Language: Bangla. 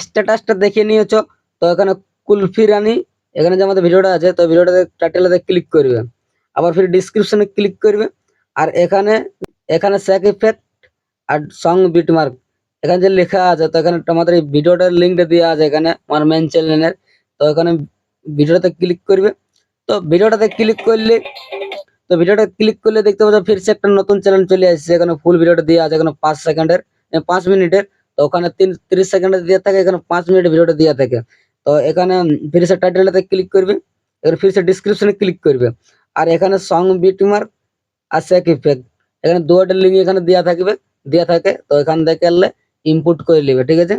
স্ট্যাটাসটা দেখে নিয়েছো, তো এখানে কুলফি রানী এখানে যে আমাদের ভিডিওটা আছে, তো ভিডিওটাতে টাইটেলটাতে ক্লিক করবে, আবার ফির ডিসক্রিপশনে ক্লিক করবে, আর এখানে এখানে স্যাক ইফেক্ট আর সং বিটমার্ক এখানে যে লেখা আছে, তো এখানে আমাদের এই ভিডিওটার লিঙ্কটা দেওয়া আছে এখানে আমার মেন চ্যানেলের। তো এখানে ভিডিওটাতে ক্লিক করবে। তো ভিডিওটাতে ক্লিক করলে দেখতে পাচ্ছ ফিরছে একটা নতুন চ্যানেল চলে আসছে। এখানে ফুল ভিডিওটা দেওয়া আছে, এখানে 5 সেকেন্ডের 5 মিনিটের। তো ওখানে 30 সেকেন্ডের দিয়ে থাকে, এখানে 5 মিনিটের ভিডিওটা দেওয়া থাকে। তো এখানে ফিরছে টাইটেলটাতে ক্লিক করবে, এবার ফিরছে ডিসক্রিপশনে ক্লিক করবে, আর এখানে সং বিটমার্ক আর স্যাক ইফেক্ট এখানে দুটো লিঙ্ক এখানে দেওয়া থাকে। তো এখান থেকে ইনপুট করে নেবে, ঠিক আছে।